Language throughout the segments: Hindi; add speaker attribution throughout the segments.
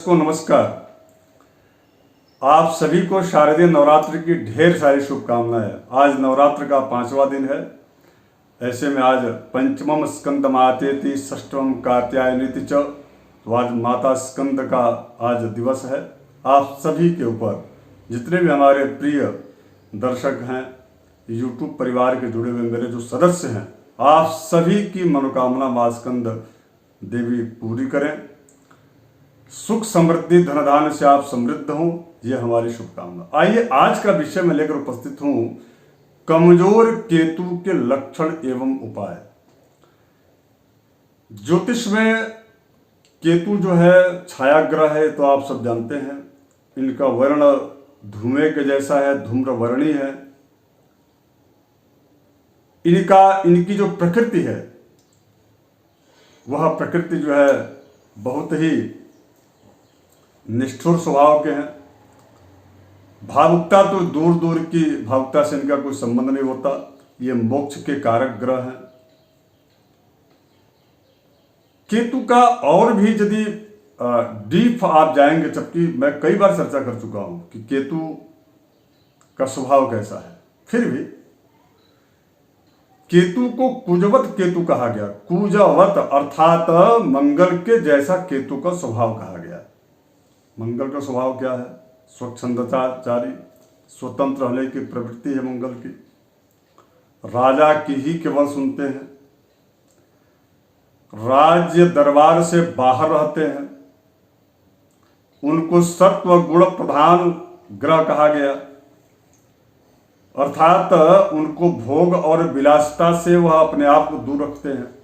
Speaker 1: को नमस्कार। आप सभी को शारदीय नवरात्र की ढेर सारी शुभकामनाएं। आज नवरात्र का 5वां दिन है। ऐसे में आज पंचमम स्कंद मातेति षष्ठम कात्यायनीति च, तो आज माता स्कंद का आज दिवस है। आप सभी के ऊपर, जितने भी हमारे प्रिय दर्शक हैं, यूट्यूब परिवार के जुड़े हुए मेरे जो सदस्य हैं, आप सभी की मनोकामना माँ स्कंद देवी पूरी करें। सुख समृद्धि धनधान्य से आप समृद्ध हों, ये हमारी शुभकामना। आइए आज का विषय में लेकर उपस्थित हूं, कमजोर केतु के लक्षण एवं उपाय। ज्योतिष में केतु जो है छाया ग्रह है, तो आप सब जानते हैं। इनका वर्ण धूमे के जैसा है, धूम्र वर्णी है। इनकी जो प्रकृति है, वह प्रकृति जो है बहुत ही निष्ठुर स्वभाव के हैं। भावुकता तो दूर दूर की भावुकता से इनका कोई संबंध नहीं होता। ये मोक्ष के कारक ग्रह हैं। केतु का और भी यदि डीप आप जाएंगे, जबकि मैं कई बार चर्चा कर चुका हूं कि केतु का स्वभाव कैसा है, फिर भी केतु को कुजवत केतु कहा गया। कुजवत अर्थात मंगल के जैसा केतु का स्वभाव कहा गया। मंगल का स्वभाव क्या है? स्वच्छंदचारी, स्वतंत्र होने की प्रवृत्ति है मंगल की। राजा की ही केवल सुनते हैं, राज्य दरबार से बाहर रहते हैं। उनको सत्व गुण प्रधान ग्रह कहा गया, अर्थात उनको भोग और विलासिता से वह अपने आप को दूर रखते हैं।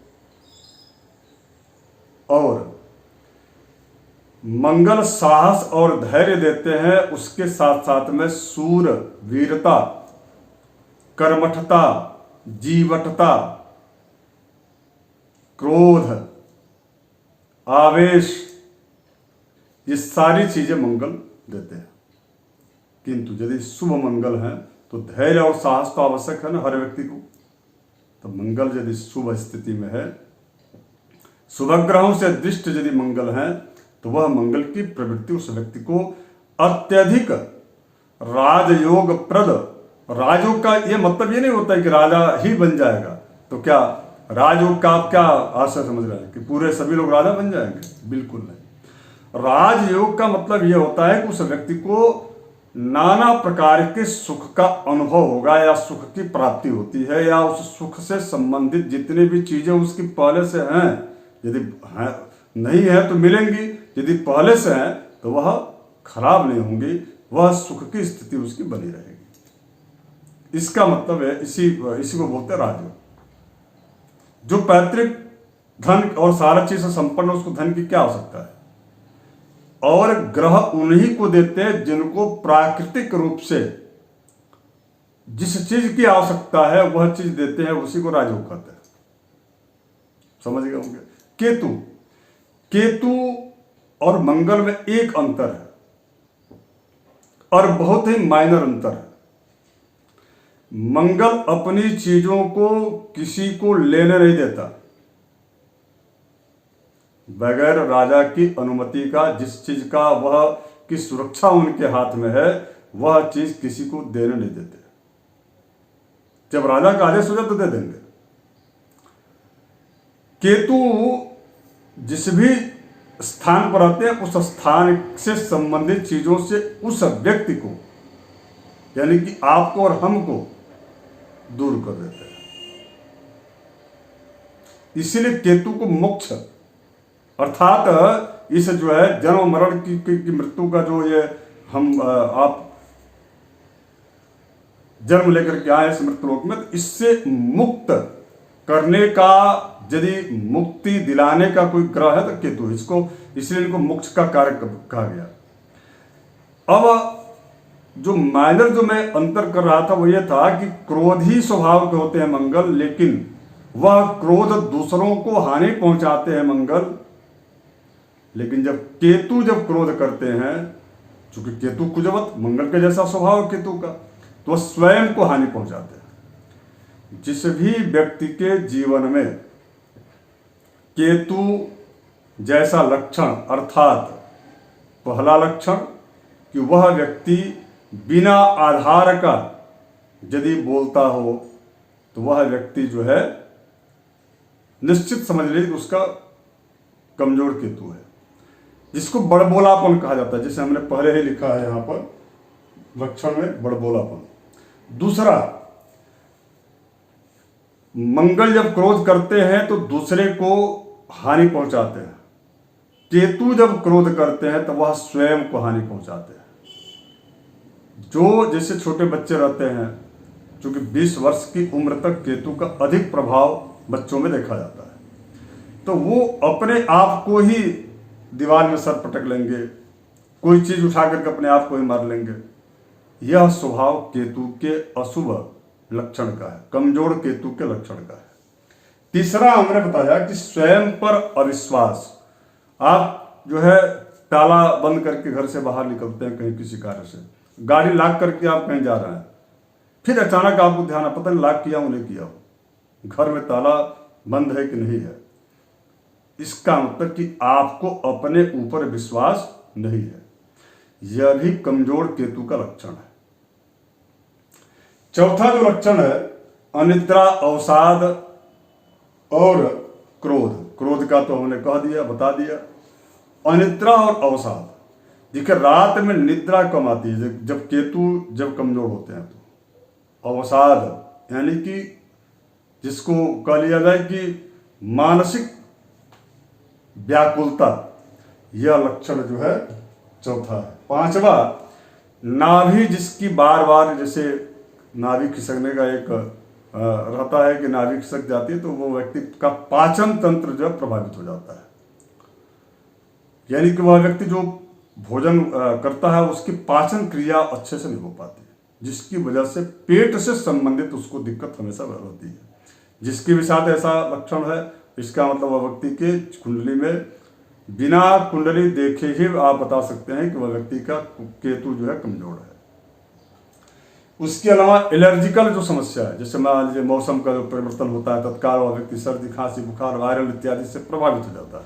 Speaker 1: और मंगल साहस और धैर्य देते हैं, उसके साथ साथ में सूर, वीरता, कर्मठता, जीवटता, क्रोध, आवेश, ये सारी चीजें मंगल देते हैं। किंतु यदि शुभ मंगल है तो धैर्य और साहस तो आवश्यक है ना हर व्यक्ति को। तो मंगल यदि शुभ स्थिति में है, शुभ ग्रहों से दृष्ट यदि मंगल है, तो वह मंगल की प्रवृत्ति उस व्यक्ति को अत्यधिक राजयोग प्रद। राजयोग का यह मतलब ये नहीं होता है कि राजा ही बन जाएगा। तो क्या राजयोग का आप क्या आशय समझ रहे हैं कि पूरे सभी लोग राजा बन जाएंगे? बिल्कुल नहीं। राजयोग का मतलब यह होता है कि उस व्यक्ति को नाना प्रकार के सुख का अनुभव होगा, या सुख की प्राप्ति होती है, या उस सुख से संबंधित जितनी भी चीजें उसकी पहले से हैं, यदि नहीं है तो मिलेंगी, यदि पहले से है तो वह खराब नहीं होंगी, वह सुख की स्थिति उसकी बनी रहेगी। इसका मतलब है, इसी को बोलते हैं राजयोग। जो पैतृक धन और सारा चीज से संपन्न, उसको धन की क्या आवश्यकता है? और ग्रह उन्हीं को देते हैं जिनको प्राकृतिक रूप से जिस चीज की आवश्यकता है वह चीज देते हैं, उसी को राजयोग कहते हैं। समझ गए होंगे। केतु और मंगल में एक अंतर है, और बहुत ही माइनर अंतर है। मंगल अपनी चीजों को किसी को लेने नहीं देता, बगैर राजा की अनुमति का। जिस चीज का वह की सुरक्षा उनके हाथ में है, वह चीज किसी को देने नहीं देते। जब राजा का आदेश हो जाए तो दे देंगे। केतु जिस भी स्थान पर आते हैं, उस स्थान से संबंधित चीजों से उस व्यक्ति को, यानी कि आपको और हमको दूर कर देते हैं। इसीलिए केतु को मोक्ष, अर्थात इस जो है जन्म मरण की मृत्यु का जो ये हम आप जन्म लेकर के आए इस मृत्युलोक में, तो इससे मुक्त करने का, यदि मुक्ति दिलाने का कोई ग्रह है तो केतु। इसको इसलिए इनको मोक्ष का कारक कहा गया। अब जो माइनर जो मैं अंतर कर रहा था वो ये था कि क्रोधी स्वभाव के होते हैं मंगल, लेकिन वह क्रोध दूसरों को हानि पहुंचाते हैं मंगल। लेकिन जब केतु क्रोध करते हैं, चूंकि केतु कुजवत मंगल के जैसा स्वभाव है केतु का, तो वह स्वयं को हानि पहुंचाते हैं। जिस भी व्यक्ति के जीवन में केतु जैसा लक्षण, अर्थात पहला लक्षण कि वह व्यक्ति बिना आधार का यदि बोलता हो तो वह व्यक्ति जो है निश्चित समझ लीजिए कि उसका कमजोर केतु है, जिसको बड़बोलापन कहा जाता है, जैसे हमने पहले ही लिखा है यहाँ पर लक्षण में बड़बोलापन। दूसरा, मंगल जब क्रोध करते हैं तो दूसरे को हानि पहुंचाते हैं। केतु जब क्रोध करते हैं तो वह स्वयं को हानि पहुंचाते हैं। जो जैसे छोटे बच्चे रहते हैं, क्योंकि 20 वर्ष की उम्र तक केतु का अधिक प्रभाव बच्चों में देखा जाता है, तो वो अपने आप को ही दीवार में सर पटक लेंगे, कोई चीज उठा करके अपने आप को ही मार लेंगे। यह स्वभाव केतु के अशुभ लक्षण का है, कमजोर केतु के लक्षण का है। तीसरा हमने बताया कि स्वयं पर अविश्वास। आप जो है ताला बंद करके घर से बाहर निकलते हैं कहीं किसी कार्य से, गाड़ी लॉक करके आप कहीं जा रहे हैं, फिर अचानक आपको ध्यान आ, पता नहीं लॉक किया हूं नहीं किया हूं, घर में ताला बंद है कि नहीं है। इसका मतलब कि आपको अपने ऊपर विश्वास नहीं है। यह भी कमजोर केतु का लक्षण है। चौथा जो लक्षण है, अनिद्रा, अवसाद और क्रोध। क्रोध का तो हमने कह दिया, बता दिया। अनिद्रा और अवसाद, देखिए रात में निद्रा कम आती है जब केतु जब कमजोर होते हैं तो। अवसाद यानी कि जिसको कह लिया जाए कि मानसिक व्याकुलता, यह लक्षण जो है चौथा है। पांचवा, नाभि जिसकी बार बार, जैसे नाभि खिसकने का एक रहता है कि नाभि खिसक जाती है तो वो व्यक्ति का पाचन तंत्र जो है प्रभावित हो जाता है। यानी कि वह व्यक्ति जो भोजन करता है उसकी पाचन क्रिया अच्छे से नहीं हो पाती, जिसकी वजह से पेट से संबंधित उसको दिक्कत हमेशा रहती है। जिसके भी साथ ऐसा लक्षण है, इसका मतलब वह व्यक्ति के कुंडली में बिना कुंडली देखे ही आप बता सकते हैं कि वह व्यक्ति का केतु जो है कमजोर है। उसके अलावा एलर्जिकल जो समस्या है, जैसे मान लीजिए मौसम का जो परिवर्तन होता है, तत्काल वह व्यक्ति सर्दी, खांसी, बुखार, वायरल इत्यादि से प्रभावित हो जाता है।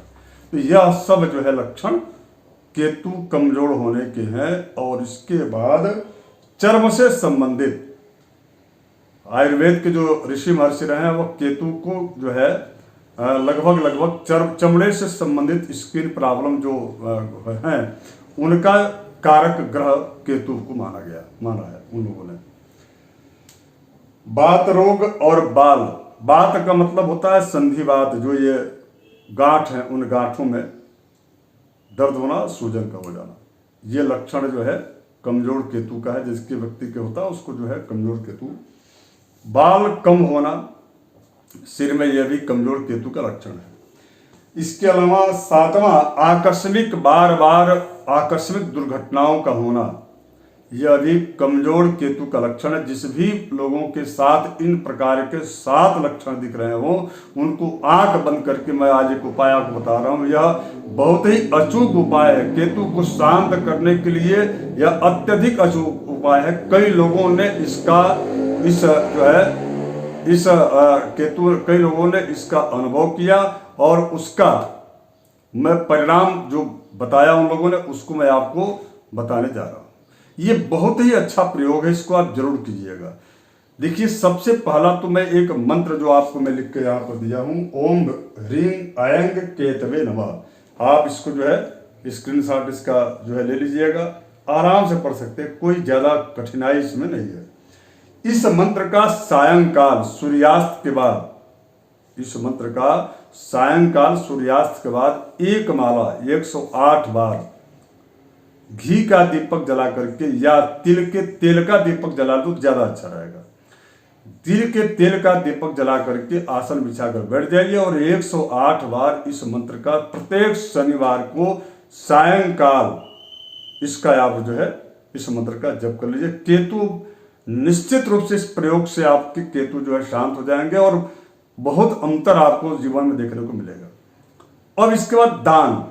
Speaker 1: तो यह सब जो है लक्षण केतु कमजोर होने के हैं। और इसके बाद चर्म से संबंधित आयुर्वेद के जो ऋषि महर्षि रहे हैं, वह केतु को जो है लगभग चमड़े से संबंधित स्किन प्रॉब्लम जो हैं उनका कारक ग्रह केतु को माना है उन लोगों ने। बात रोग और बाल। बात का मतलब होता है संधिवात, जो ये गांठ है उन गांठों में दर्द होना, सूजन का हो जाना, ये लक्षण जो है कमजोर केतु का है। जिसके व्यक्ति के होता है उसको जो है कमजोर केतु। बाल कम होना सिर में, यह भी कमजोर केतु का लक्षण है। इसके अलावा सातवां, आकस्मिक बार बार आकस्मिक दुर्घटनाओं का होना, यह भी कमजोर केतु का लक्षण है। जिस भी लोगों के साथ इन प्रकार के 7 लक्षण दिख रहे हो उनको आंख बंद करके मैं आज एक उपाय आपको बता रहा हूं। यह बहुत ही अचूक उपाय है। केतु को शांत करने के लिए यह अत्यधिक अचूक उपाय है। कई लोगों ने कई लोगों ने इसका अनुभव किया और उसका मैं परिणाम जो बताया उन लोगों ने, उसको मैं आपको बताने जा रहा हूं। ये बहुत ही अच्छा प्रयोग है, इसको आप जरूर कीजिएगा। देखिए, सबसे पहला तो मैं एक मंत्र जो आपको मैं लिख के यहाँ पर दिया हूं, ओम ह्रीं ऐंग केतवे नमः। आप इसको जो है स्क्रीनशॉट इसका जो है ले लीजिएगा, आराम से पढ़ सकते हैं, कोई ज्यादा कठिनाई इसमें नहीं है। इस मंत्र का सायंकाल सूर्यास्त के बाद, इस मंत्र का सायंकाल सूर्यास्त के बाद एक माला 108 बार घी का दीपक जला करके या तिल के तेल का दीपक जला दो, ज्यादा अच्छा रहेगा। तिल के तेल का दीपक जला करके आसन बिछाकर बैठ जाइए और 108 बार इस मंत्र का प्रत्येक शनिवार को सायंकाल इसका आप जो है इस मंत्र का जप कर लीजिए। केतु निश्चित रूप से इस प्रयोग से आपके केतु जो है शांत हो जाएंगे और बहुत अंतर आपको जीवन में देखने को मिलेगा। और इसके बाद दान,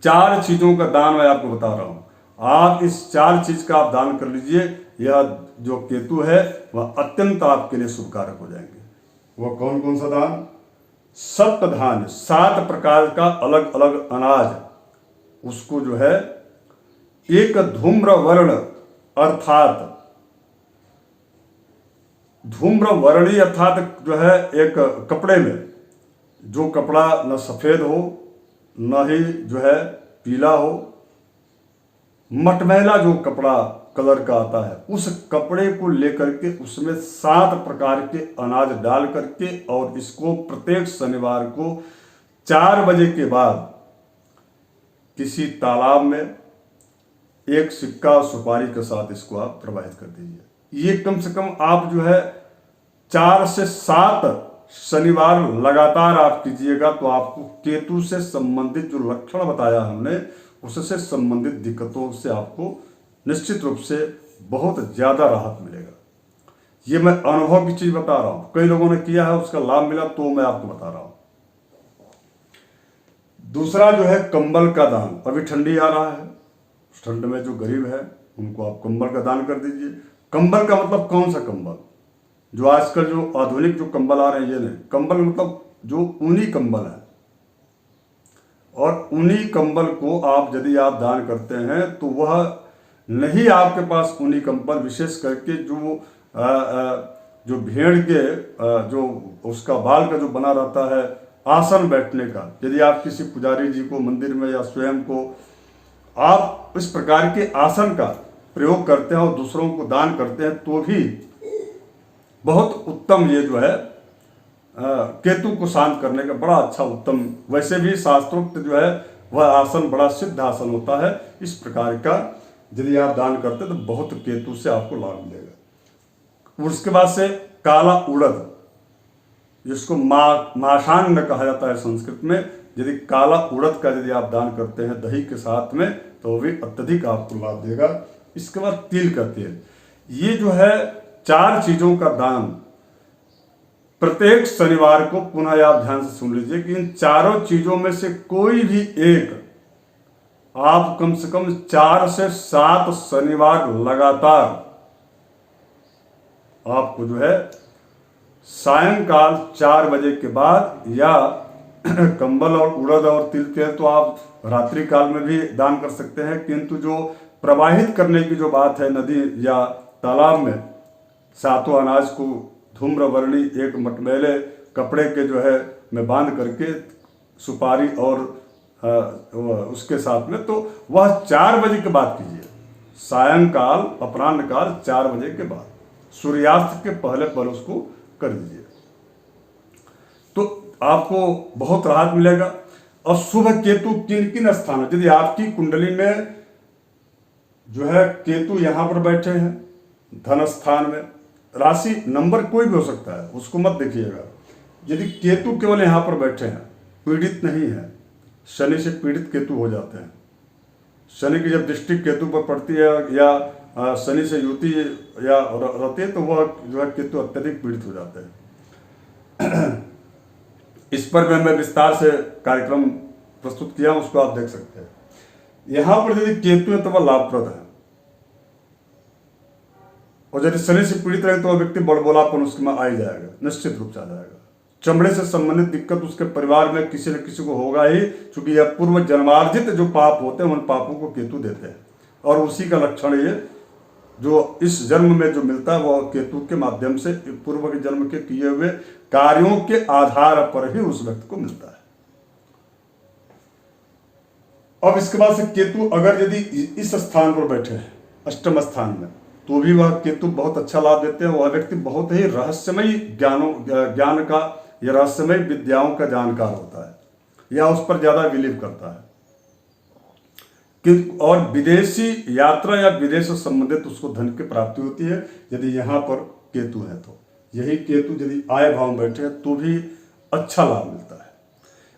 Speaker 1: 4 चीजों का दान मैं आपको बता रहा हूं। आप इस 4 चीज का आप दान कर लीजिए। यह जो केतु है वह अत्यंत आपके लिए शुभकारक हो जाएंगे। वह कौन कौन सा दान? सप्त धान्य, 7 प्रकार का अलग अलग अनाज उसको जो है एक धूम्र वर्ण अर्थात धूम्र वर्णी अर्थात जो है एक कपड़े में जो कपड़ा न सफेद हो न ही जो है पीला हो, मटमैला जो कपड़ा कलर का आता है, उस कपड़े को लेकर के उसमें 7 प्रकार के अनाज डाल करके और इसको प्रत्येक शनिवार को 4 बजे के बाद किसी तालाब में एक सिक्का और सुपारी के साथ इसको आप प्रवाहित कर दीजिए। ये कम से कम आप जो है 4 से 7 शनिवार लगातार आप कीजिएगा तो आपको केतु से संबंधित जो लक्षण बताया हमने उससे संबंधित दिक्कतों से आपको निश्चित रूप से बहुत ज्यादा राहत मिलेगा। ये मैं अनुभव की चीज बता रहा हूं, कई लोगों ने किया है, उसका लाभ मिला तो मैं आपको बता रहा हूं। दूसरा जो है कंबल का दान। अभी ठंडी आ रहा है, ठंड में जो गरीब है उनको आप कंबल का दान कर दीजिए। कंबल का मतलब कौन सा कंबल? जो आजकल जो आधुनिक जो कंबल आ रहे हैं ये नहीं, कंबल मतलब जो ऊनी कंबल है। और ऊनी कंबल को आप यदि आप दान करते हैं तो वह नहीं, आपके पास ऊनी कंबल विशेष करके जो भेड़ के जो उसका बाल का जो बना रहता है आसन बैठने का, यदि आप किसी पुजारी जी को मंदिर में या स्वयं को आप इस प्रकार के आसन का प्रयोग करते हैं और दूसरों को दान करते हैं तो भी बहुत उत्तम ये जो है केतु को शांत करने का बड़ा अच्छा उत्तम, वैसे भी शास्त्रोक्त जो है वह आसन बड़ा सिद्ध आसन होता है। इस प्रकार का यदि आप दान करते हैं तो बहुत केतु से आपको लाभ मिलेगा। उसके बाद से काला उड़द, जिसको माशान कहा जाता है संस्कृत में, यदि काला उड़द का यदि आप दान करते हैं दही के साथ में तो भी अत्यधिक आपको लाभ देगा। इसके बाद तिल का तेल। ये जो है 4 चीजों का दान प्रत्येक शनिवार को, पुनः आप ध्यान से सुन लीजिए कि इन चारों चीजों में से कोई भी एक आप कम से कम 4 से 7 शनिवार लगातार आपको जो है सायंकाल 4 बजे के बाद, या कंबल और उड़द और तिल तेल तो आप रात्रि काल में भी दान कर सकते हैं, किंतु जो प्रवाहित करने की जो बात है नदी या तालाब में 7 अनाज को धूम्रवर्णी एक मटमैले कपड़े के जो है में बांध करके सुपारी और उसके साथ में, तो वह 4 बजे के बाद कीजिए, सायंकाल अपराह्न काल 4 बजे के बाद, सूर्यास्त के पहले उसको कर दीजिए तो आपको बहुत राहत मिलेगा। और शुभ केतु किन किन स्थानों, यदि आपकी कुंडली में जो है केतु यहां पर बैठे हैं धन स्थान में, राशि नंबर कोई भी हो सकता है उसको मत देखिएगा, यदि केतु केवल यहां पर बैठे हैं, पीड़ित नहीं है, शनि से पीड़ित केतु हो जाते हैं। शनि की जब दृष्टि केतु पर पड़ती है या शनि से युति या रहती है तो वह जो है केतु अत्यधिक पीड़ित हो जाते हैं। इस पर मैं विस्तार से कार्यक्रम प्रस्तुत किया, उसको आप देख सकते हैं। यहां पर यदि केतु है तो वह लाभप्रद है, और यदि शनि से पीड़ित रहे तो वह व्यक्ति बड़बोलापन उसके में आ ही जाएगा, निश्चित रूप से आ जाएगा। चमड़े से संबंधित दिक्कत उसके परिवार में किसी न किसी को होगा ही, क्योंकि यह पूर्व जन्मार्जित जो पाप होते हैं उन पापों को केतु देते हैं, और उसी का लक्षण ये जो इस जन्म में जो मिलता है वह केतु के माध्यम से पूर्व के जन्म के किए हुए कार्यों के आधार पर ही उस व्यक्ति को मिलता है। अब इसके बाद से केतु अगर यदि इस स्थान पर बैठे हैं अष्टम स्थान में, तो भी वह केतु बहुत अच्छा लाभ देते हैं। वह व्यक्ति बहुत ही रहस्यमयी ज्ञान का या रहस्यमय विद्याओं का जानकार होता है या उस पर ज्यादा बिलीव करता है, और विदेशी यात्रा या विदेश से संबंधित उसको धन की प्राप्ति होती है यदि यहाँ पर केतु है तो। यही केतु यदि आय भाव में बैठे हैं तो भी अच्छा लाभ मिलता है।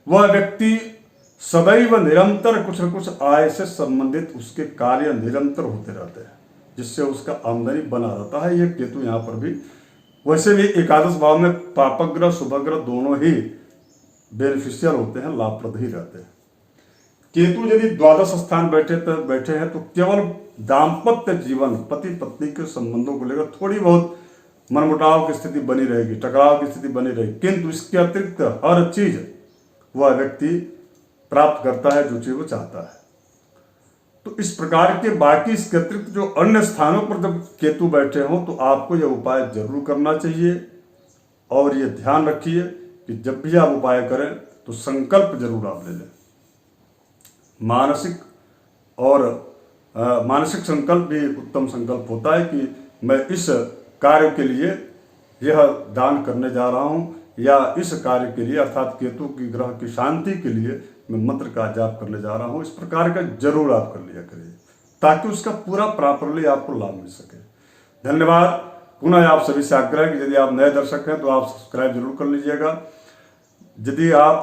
Speaker 1: वह व्यक्ति सदैव निरंतर कुछ न कुछ आय से संबंधित उसके कार्य निरंतर होते रहते हैं, जिससे उसका आमदनी बना रहता है। ये केतु यहाँ पर भी, वैसे भी एकादश भाव में पापग्रह शुभग्रह दोनों ही बेनिफिशियल होते हैं, लाभप्रद ही रहते हैं। केतु यदि द्वादश स्थान बैठे हैं तो केवल दाम्पत्य जीवन, पति पत्नी के संबंधों को लेकर थोड़ी बहुत मनमुटाव की स्थिति बनी रहेगी, टकराव की स्थिति बनी रहेगी, किंतु इसके अतिरिक्त हर चीज वह व्यक्ति प्राप्त करता है जो चीज वो चाहता है। तो इस प्रकार के बाकी इसके अतिरिक्त जो अन्य स्थानों पर जब केतु बैठे हों तो आपको यह उपाय जरूर करना चाहिए। और ये ध्यान रखिए कि जब भी आप उपाय करें तो संकल्प जरूर आप ले लें। मानसिक और मानसिक संकल्प भी उत्तम संकल्प होता है कि मैं इस कार्य के लिए यह दान करने जा रहा हूँ, या इस कार्य के लिए अर्थात केतु की ग्रह की शांति के लिए मैं मंत्र का जाप करने जा रहा हूँ। इस प्रकार का जरूर आप कर लिया करिए ताकि उसका पूरा प्रॉपरली आपको लाभ मिल सके। धन्यवाद। पुनः आप सभी से आग्रह है कि यदि आप नए दर्शक हैं तो आप सब्सक्राइब जरूर कर लीजिएगा। यदि आप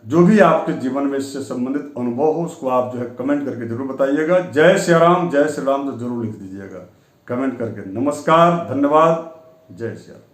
Speaker 1: जो भी आपके जीवन में इससे संबंधित अनुभव हो उसको आप कमेंट करके जरूर बताइएगा। जय श्री राम, जय श्री राम तो जरूर लिख दीजिएगा कमेंट करके। नमस्कार, धन्यवाद, जय श्री राम।